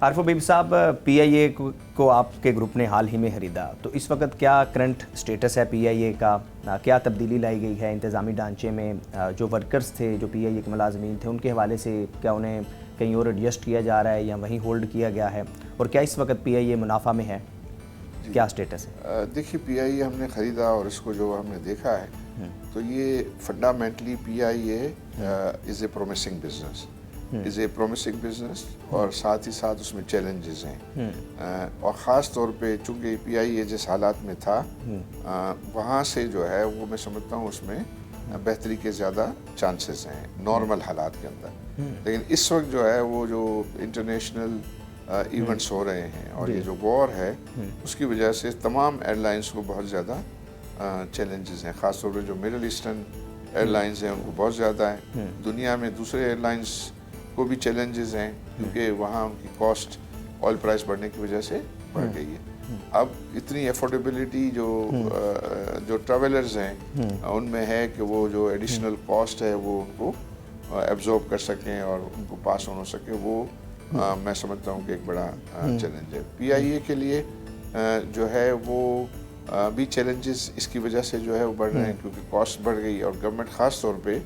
عارف حبیب صاحب، پی آئی اے کو آپ کے گروپ نے حال ہی میں خریدا، تو اس وقت کیا کرنٹ سٹیٹس ہے پی آئی اے کا؟ کیا تبدیلی لائی گئی ہے انتظامی ڈھانچے میں؟ جو ورکرز تھے، جو پی آئی اے کے ملازمین تھے، ان کے حوالے سے کیا انہیں کہیں اور ایڈجسٹ کیا جا رہا ہے یا وہیں ہولڈ کیا گیا ہے؟ اور کیا اس وقت پی آئی اے منافع میں ہے؟ کیا سٹیٹس ہے؟ دیکھیے، پی آئی اے ہم نے خریدا اور اس کو جو ہم نے دیکھا ہے تو یہ فنڈامنٹلی پی آئی اے از اے پرومسنگ بزنس اور ساتھ ہی ساتھ اس میں چیلنجز ہیں، اور خاص طور پہ چونکہ پی آئی اے جس حالات میں تھا وہاں سے جو ہے وہ میں سمجھتا ہوں اس میں بہتری کے زیادہ چانسز ہیں نارمل حالات کے اندر. لیکن اس وقت جو ہے وہ جو انٹرنیشنل ایونٹس ہو رہے ہیں اور یہ جو وار ہے اس کی وجہ سے تمام ایئر لائنس کو بہت زیادہ چیلنجز ہیں، خاص طور پہ جو مڈل ایسٹرن ایئر لائنز ہیں ان کو بہت زیادہ ہیں. دنیا میں دوسرے ایئر لائنس کو بھی چیلنجز ہیں کیونکہ وہاں ان کی کاسٹ آئل پرائس بڑھنے کی وجہ سے بڑھ گئی ہے. اب اتنی افورڈیبلٹی جو ٹریولرز ہیں ان میں ہے کہ وہ جو ایڈیشنل کاسٹ ہے وہ ان کو ایبزورب کر سکیں اور ان کو پاس آن ہو سکے، وہ میں سمجھتا ہوں کہ ایک بڑا چیلنج ہے. پی آئی اے کے لیے جو ہے وہ بھی چیلنجز اس کی وجہ سے جو ہے وہ بڑھ رہے ہیں کیونکہ کاسٹ بڑھ گئی اور گورنمنٹ خاص طور پہ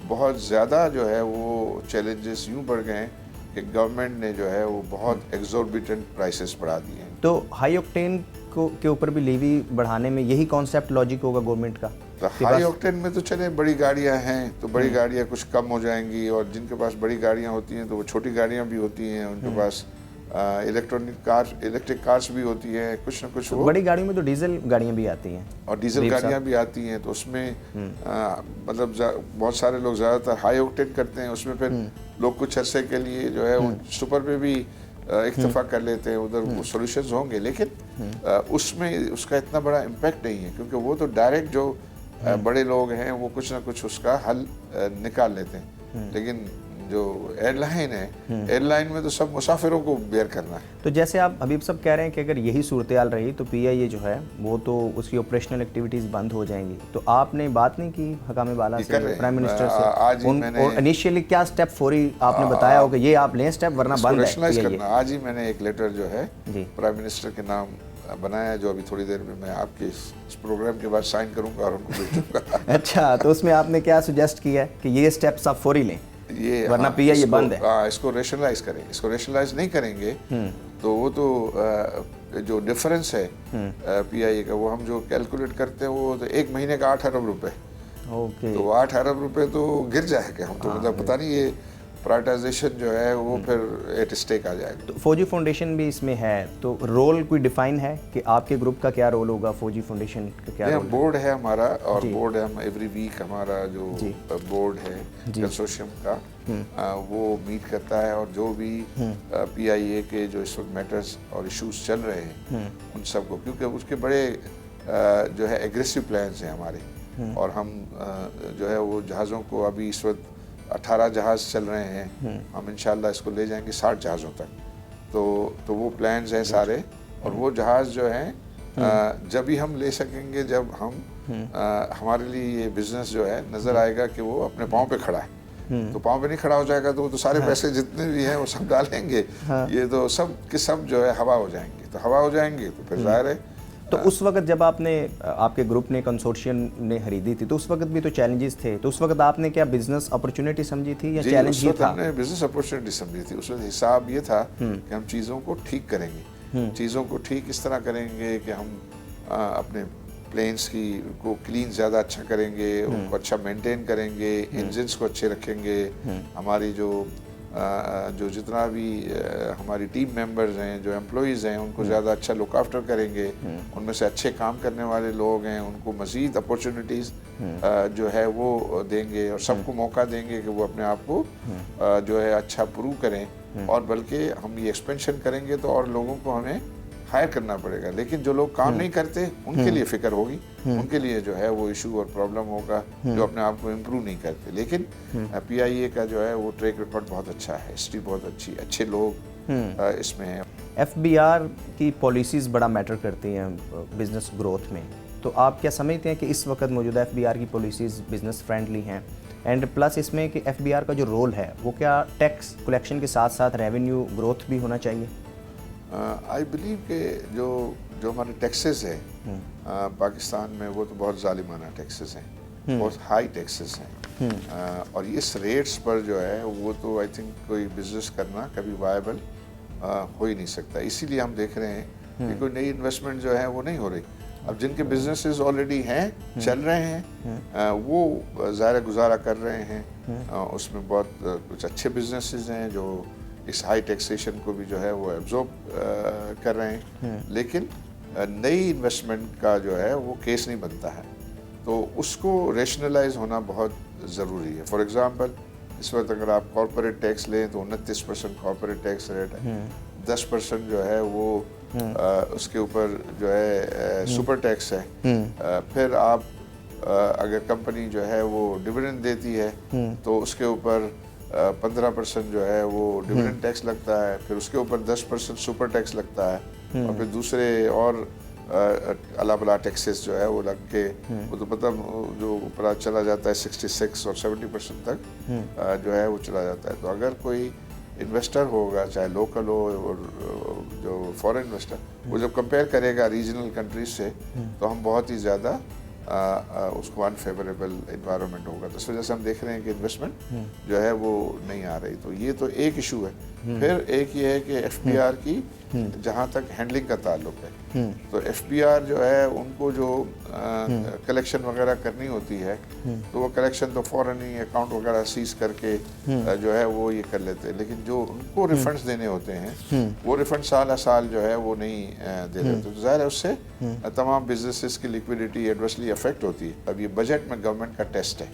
بہت زیادہ جو ہے وہ چیلنجز یوں بڑھ گئے ہیں کہ گورنمنٹ نے جو ہے وہ بہت ایگزوربیٹنٹ پرائسز بڑھا دیے ہیں. تو ہائی آکٹین کے اوپر بھی لیوی بڑھانے میں یہی کانسیپٹ لاجک ہوگا گورنمنٹ کا؟ ہائی آکٹین میں تو چلیں بڑی گاڑیاں ہیں تو بڑی گاڑیاں کچھ کم ہو جائیں گی، اور جن کے پاس بڑی گاڑیاں ہوتی ہیں تو وہ چھوٹی گاڑیاں بھی ہوتی ہیں، ان کے پاس الیکٹرک کارز بھی ہوتی ہیں، کچھ نہ کچھ. وہ بڑی گاڑیوں میں تو ڈیزل گاڑیاں بھی آتی ہیں اور ڈیزل گاڑیاں بھی آتی ہیں، تو اس میں مطلب بہت سارے لوگ زیادہ تر ہائی آکٹین کرتے ہیں. اس میں پھر لوگ کچھ عرصے کے لیے جو ہے وہ سپر پہ بھی اکتفا کر لیتے ہیں، ادھر وہ سولوشنز ہوں گے، لیکن اس میں اس کا اتنا بڑا امپیکٹ نہیں ہے کیونکہ وہ تو ڈائریکٹ جو بڑے لوگ ہیں وہ کچھ نہ کچھ اس کا حل نکال لیتے ہیں. لیکن جو ایئر لائن ہے، ایئر لائن میں تو سب مسافروں کو بیئر کرنا ہے. تو جیسے آپ حبیب صاحب کہہ رہے ہیں کہ اگر یہی صورتحال رہی تو پی آئی اے جو ہے وہ تو اس کی آپریشنل ایکٹیویٹیز بند ہو جائیں گی، تو آپ نے بات نہیں کی حکام بالا سے، پرائم منسٹر سے؟ اور انیشیلی کیا اسٹیپ فوری آپ نے بتایا ہو کہ یہ آپ لیں اسٹیپ ورنہ بند ہے؟ آج ہی میں نے ایک لیٹر جو ہے پرائم منسٹر کے نام بنایا جو ابھی تھوڑی دیر میں آپ کے اس پروگرام کے بعد سائن کروں گا اور ان کو بھیجوں گا. اچھا، تو اس میں آپ نے کیا سجیسٹ کیا ہے کہ یہ اسٹیپس آپ فوری لیں ورنہ پی آئی اے بند ہے؟ اس کو ریشنلائز کریں. اس کو ریشنلائز نہیں کریں گے تو وہ تو جو ڈفرنس ہے پی آئی اے کا وہ ہم جو کیلکولیٹ کرتے ہیں وہ تو 1 مہینے کا 8 ارب روپے، تو 8 ارب روپے تو گر جائے گا. ہم تو مطلب پتہ نہیں یہ پرائیویٹائزیشن جو ہے وہ پھر ایٹ اسٹیک آ جائے گا. تو فوجی فاؤنڈیشن بھی اس میں ہے، تو رول کوئی ڈیفائن ہے کہ آپ کے گروپ کا کیا رول ہوگا؟ فوجی فاؤنڈیشن کا کیا رول؟ بورڈ ہے ہمارا، اور بورڈ ہے ہم ایوری ویک ہمارا جو بورڈ ہے کنسورشیم کا وہ میٹ کرتا ہے، اور جو بھی پی آئی اے کے جو اس وقت میٹرز اور ایشوز چل رہے ہیں ان سب کو، کیونکہ اس کے بڑے جو ہے ایگریسو پلانز ہیں ہمارے، اور ہم جو ہے وہ جہازوں کو ابھی اس وقت 18 جہاز چل رہے ہیں، ہم انشاءاللہ اس کو لے جائیں گے 60 جہازوں تک. تو وہ پلانز ہیں سارے، اور وہ جہاز جو ہیں جب ہی ہم لے سکیں گے جب ہم ہمارے لیے یہ بزنس جو ہے نظر آئے گا کہ وہ اپنے پاؤں پہ کھڑا ہے. تو پاؤں پہ نہیں کھڑا ہو جائے گا تو وہ تو سارے پیسے جتنے بھی ہیں وہ سب ڈالیں گے، یہ تو سب کے سب جو ہے ہوا ہو جائیں گے. تو ہوا ہو جائیں گے تو پھر ظاہر ہے. تو اس وقت جب آپ کے گروپ نے کنسورشیم نے خریدی تھی تو اس وقت بھی تو چیلنجز تھے، تو اس وقت آپ نے کیا بزنس اپرچونٹی سمجھی تھی یا چیلنج ہی تھا؟ ہم نے بزنس اپرچونٹی سمجھی تھی. اس وقت حساب یہ تھا کہ ہم چیزوں کو ٹھیک کریں گے. چیزوں کو ٹھیک اس طرح کریں گے کہ ہم اپنے پلینس کو کلین زیادہ اچھا کریں گے، ان کو اچھا مینٹین کریں گے، انجنس کو اچھے رکھیں گے، ہماری جو جتنا بھی ہماری ٹیم ممبرز ہیں، جو امپلائیز ہیں، ان کو زیادہ اچھا لک آفٹر کریں گے. ان میں سے اچھے کام کرنے والے لوگ ہیں ان کو مزید اپورچونیٹیز جو ہے وہ دیں گے، اور سب کو موقع دیں گے کہ وہ اپنے آپ کو جو ہے اچھا پروو کریں. اور بلکہ ہم یہ ایکسپینشن کریں گے تو اور لوگوں کو ہمیں ہائر کرنا پڑے گا. لیکن جو لوگ کام نہیں کرتے ان کے لیے فکر ہوگی، ان کے لیے جو ہے وہ ایشو اور پرابلم ہوگا جو اپنے آپ کو امپروو نہیں کرتے. لیکن پی آئی اے کا جو ہے وہ ٹریک ریکارڈ بہت اچھا ہے، ہسٹری بہت اچھی، اچھے لوگ اس میں ہیں. ایف بی آر کی پالیسیز بڑا میٹر کرتی ہیں بزنس گروتھ میں، تو آپ کیا سمجھتے ہیں کہ اس وقت موجودہ ایف بی آر کی پالیسیز بزنس فرینڈلی ہیں؟ اینڈ پلس اس میں کہ FBR کا جو رول ہے وہ کیا ٹیکس کلیکشن کے ساتھ ساتھ ریونیو گروتھ بھی ہونا چاہیے؟ آئی بلیو کہ جو ہمارے ٹیکسز ہیں پاکستان میں وہ تو بہت ظالمانہ ٹیکسز ہیں، بہت ہائی ٹیکسز ہیں، اور اس ریٹس پر جو ہے وہ تو آئی تھنک کوئی بزنس کرنا کبھی وائبل ہو ہی نہیں سکتا. اسی لیے ہم دیکھ رہے ہیں کہ کوئی نئی انویسٹمنٹ جو ہے وہ نہیں ہو رہی. اب جن کے بزنسز آلریڈی ہیں چل رہے ہیں وہ ظاہر گزارا کر رہے ہیں، اس میں بہت کچھ اچھے بزنسز ہیں جو اس ہائی ٹیکسیشن کو بھی جو ہے وہ ایبزورب کر رہے ہیں، لیکن نئی انویسٹمنٹ کا جو ہے وہ کیس نہیں بنتا ہے. تو اس کو ریشنلائز ہونا بہت ضروری ہے. فار ایگزامپل اس وقت اگر آپ کارپوریٹ ٹیکس لیں تو 29% کارپوریٹ ٹیکس ریٹ ہے، 10% جو ہے وہ اس کے اوپر جو ہے سپر ٹیکس ہے. پھر آپ اگر کمپنی جو ہے وہ ڈویڈنڈ دیتی ہے تو اس کے اوپر 15% جو ہے وہ ڈویڈنڈ ٹیکس لگتا ہے، پھر اس کے اوپر 10% سپر ٹیکس لگتا ہے، اور پھر دوسرے اور اللہ بلا ٹیکسز جو ہے وہ لگ کے وہ تو پتہ جو اوپر چلا جاتا ہے 66 اور 70% تک جو ہے وہ چلا جاتا ہے. تو اگر کوئی انویسٹر ہوگا چاہے لوکل ہو اور جو فورن انویسٹر، وہ جب کمپیئر کرے گا ریجنل کنٹریز سے تو ہم بہت ہی زیادہ اس کو انفیوریبل انوائرمنٹ ہوگا. تو اس وجہ سے ہم دیکھ رہے ہیں کہ انویسٹمنٹ جو ہے وہ نہیں آ رہی. تو یہ تو ایک ایشو ہے. پھر ایک یہ ہے کہ FBR کی جہاں تک ہینڈلنگ کا تعلق ہے تو FBR جو ہے ان کو جو کلیکشن وغیرہ کرنی ہوتی ہے تو وہ کلیکشن تو فوراً ہی اکاؤنٹ وغیرہ سیز کر کے جو ہے وہ یہ کر لیتے ہیں، لیکن جو ان کو ریفنڈز دینے ہوتے ہیں وہ ریفنڈ سال سال جو ہے وہ نہیں دے دیتے. تو ظاہر ہے اس سے تمام بزنسز کی لیکوڈیٹی ایڈورسلی افیکٹ ہوتی ہے. اب یہ بجٹ میں گورنمنٹ کا ٹیسٹ ہے،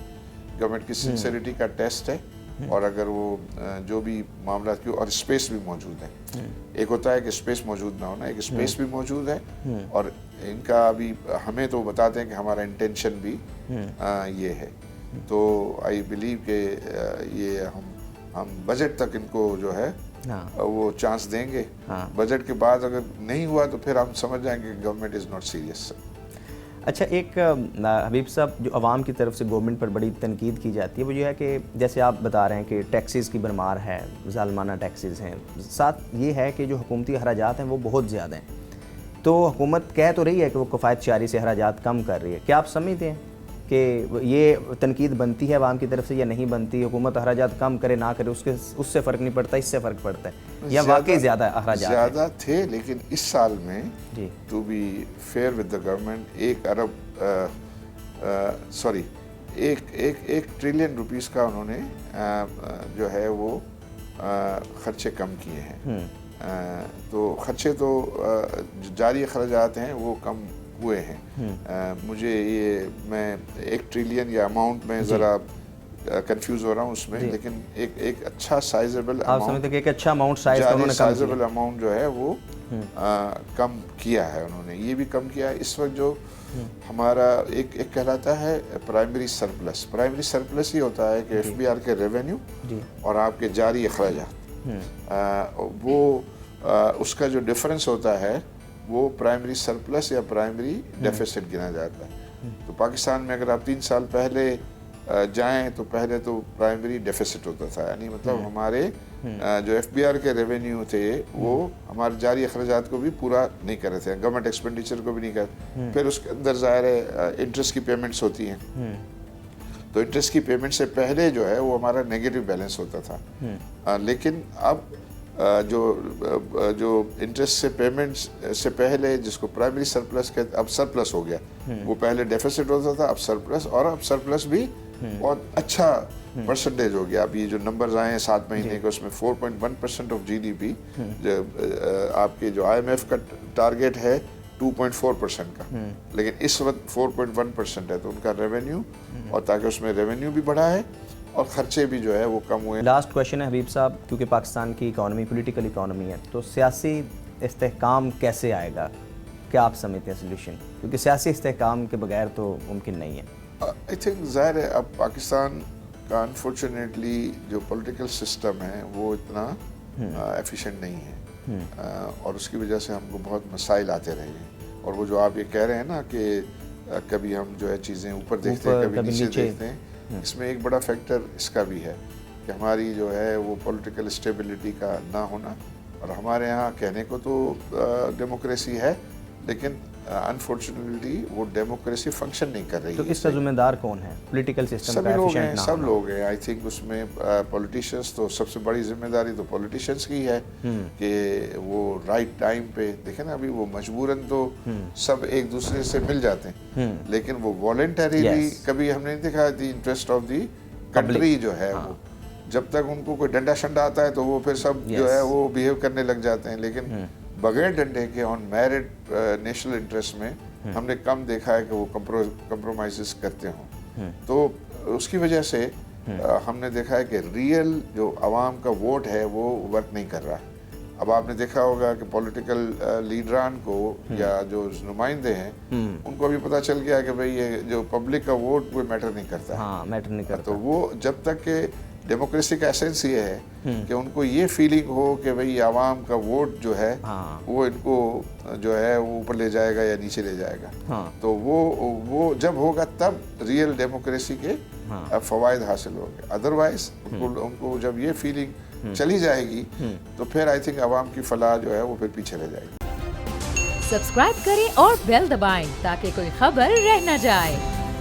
گورنمنٹ کی سنسیریٹی کا ٹیسٹ ہے، اور اگر وہ جو بھی معاملات کی اور اسپیس بھی موجود ہے. ایک ہوتا ہے کہ اسپیس موجود نہ ہونا، ایک اسپیس بھی موجود ہے، اور ان کا ابھی ہمیں تو بتاتے ہیں کہ ہمارا انٹینشن بھی یہ ہے. تو آئی بلیو کہ یہ ہم بجٹ تک ان کو جو ہے وہ چانس دیں گے. بجٹ کے بعد اگر نہیں ہوا تو پھر ہم سمجھ جائیں گے گورنمنٹ از ناٹ سیریس. اچھا، ایک حبیب صاحب جو عوام کی طرف سے گورنمنٹ پر بڑی تنقید کی جاتی ہے وہ یہ ہے کہ جیسے آپ بتا رہے ہیں کہ ٹیکسز کی بھرمار ہے، ظالمانہ ٹیکسز ہیں، ساتھ یہ ہے کہ جو حکومتی اخراجات ہیں وہ بہت زیادہ ہیں. تو حکومت کہہ تو رہی ہے کہ وہ کفایت شعاری سے اخراجات کم کر رہی ہے. کیا آپ سمجھتے ہیں کہ یہ تنقید بنتی ہے عوام کی طرف سے یا نہیں بنتی؟ حکومت اخراجات کم کرے نہ کرے اس سے فرق نہیں پڑتا، اس سے فرق پڑتا ہے، یا واقعی زیادہ اخراجات زیادہ تھے؟ لیکن اس سال میں to be fair with the government 1 trillion rupees کا انہوں نے جو ہے وہ خرچے کم کیے ہیں. تو خرچے تو جاری اخراجات ہیں وہ کم ہوئے ہیں. مجھے میں 1 ٹریلین یا اماؤنٹ میں ذرا کنفیوز ہو رہا ہوں اس میں، لیکن ایک اچھا سائزیبل اماؤنٹ جو ہے وہ کم کیا ہے انہوں نے. یہ بھی کم کیا ہے اس وقت جو ہمارا ایک کہلاتا ہے پرائمری سرپلس. پرائمری سرپلس یہ ہوتا ہے کہ FBR کے ریونیو اور آپ کے جاری اخراجات، وہ اس کا جو ڈفرنس ہوتا ہے وہ پرائمری سرپلس یا پرائمری ڈیفیسٹ گنا جاتا ہے. تو پاکستان میں اگر آپ 3 سال پہلے جائیں تو پہلے تو پرائمری ڈیفیسٹ ہوتا تھا، یعنی مطلب ہمارے جو FBR کے ریونیو تھے وہ ہمارے جاری اخراجات کو بھی پورا نہیں کر رہے تھے، گورنمنٹ ایکسپینڈیچر کو بھی نہیں کر. پھر اس کے اندر ظاہر ہے انٹرسٹ کی پیمنٹس ہوتی ہیں، تو انٹرسٹ کی پیمنٹ سے پہلے جو ہے وہ ہمارا نیگیٹو بیلنس ہوتا تھا. لیکن اب جو انٹرسٹ سے پیمنٹس سے پہلے جس کو پرائمری سرپلس کہتے اب سرپلس ہو گیا. وہ پہلے ڈیفیسٹ ہوتا تھا، اب سرپلس، اور اب سرپلس بھی بہت اچھا پرسنٹیج ہو گیا. اب یہ جو نمبرز آئے ہیں 7 مہینے کے اس میں 4.1% آف GDP، آپ کے جو IMF کا ٹارگیٹ ہے 2.4% کا، لیکن اس وقت 4.1% ہے. تو ان کا ریونیو، اور تاکہ اس میں ریونیو بھی بڑھا ہے اور خرچے بھی جو ہے وہ کم ہوئے. لاسٹ کویشچن ہے حبیب صاحب، کیونکہ پاکستان کی اکانومی پولیٹیکل اکانومی ہے، تو سیاسی استحکام کیسے آئے گا؟ کیا آپ سمجھتے ہیں سولوشن؟ کیونکہ سیاسی استحکام کے بغیر تو ممکن نہیں ہے. آئی تھنک ظاہر ہے اب پاکستان کا انفارچونیٹلی جو پولیٹیکل سسٹم ہے وہ اتنا ایفیشینٹ نہیں ہے، اور اس کی وجہ سے ہم کو بہت مسائل آتے رہے ہیں. اور وہ جو آپ یہ کہہ رہے ہیں نا کہ کبھی ہم جو ہے چیزیں اوپر دیکھتے ہیں کبھی نیچے دیکھتے ہیں، اس میں ایک بڑا فیکٹر اس کا بھی ہے کہ ہماری جو ہے وہ پولیٹیکل اسٹیبلٹی کا نہ ہونا، اور ہمارے ہاں کہنے کو تو ڈیموکریسی ہے لیکن انفارچونیٹلی وہ ڈیموکریسی فنکشن نہیں کر رہی تو ہے۔ اس کا ذمہ دار کون ہے پولیٹیکل سسٹم سبھی کا لوگ ایفیشینٹ ہیں، نہ سب ہونا؟ لوگ ہیں۔ آئی تھنک اس میں پولیٹیشینس تو سب سے بڑی ذمہ داری تو پولیٹیشینس کی ہے کہ وہ رائٹ ٹائم پہ دیکھیں نا، ابھی وہ مجبوراً تو سب ایک دوسرے سے مل جاتے ہیں لیکن وہ والنٹریلی کبھی ہم نے نہیں دیکھا the interest of the country جو ہے وہ، جب تک ان کو کوئی ڈنڈا شنڈا آتا ہے تو وہ پھر سب جو ہے وہ بیہیو کرنے لگ جاتے ہیں، لیکن بغیر ڈنڈے کے آن میرٹ نیشنل انٹرسٹ میں ہم نے کم دیکھا ہے کہ وہ کمپرومائزز کرتے ہوں۔ تو اس کی وجہ سے ہم نے دیکھا ہے کہ ریئل جو عوام کا ووٹ ہے وہ ورک نہیں کر رہا۔ اب آپ نے دیکھا ہوگا کہ پولیٹیکل لیڈران کو یا جو نمائندے ہیں ان کو بھی پتہ چل گیا کہ بھئی یہ جو پبلک کا ووٹ وہ میٹر نہیں کرتا، ہاں میٹر نہیں کرتا۔ تو وہ جب تک کہ ڈیموکریسی کا ایسنس یہ ہے کہ ان کو یہ فیلنگ ہو کہ بھئی عوام کا ووٹ جو ہے وہ ان کو جو ہے وہ اوپر لے جائے گا یا نیچے لے جائے گا، تو وہ جب ہوگا تب ریئل ڈیموکریسی کے فوائد حاصل ہوں گے۔ ادروائز ان کو جب یہ فیلنگ چلی جائے گی تو پھر آئی تھنک عوام کی فلاح جو ہے وہ پھر پیچھے رہ جائے گی۔ سبسکرائب کریں اور بیل دبائیں تاکہ کوئی خبر رہ نہ جائے۔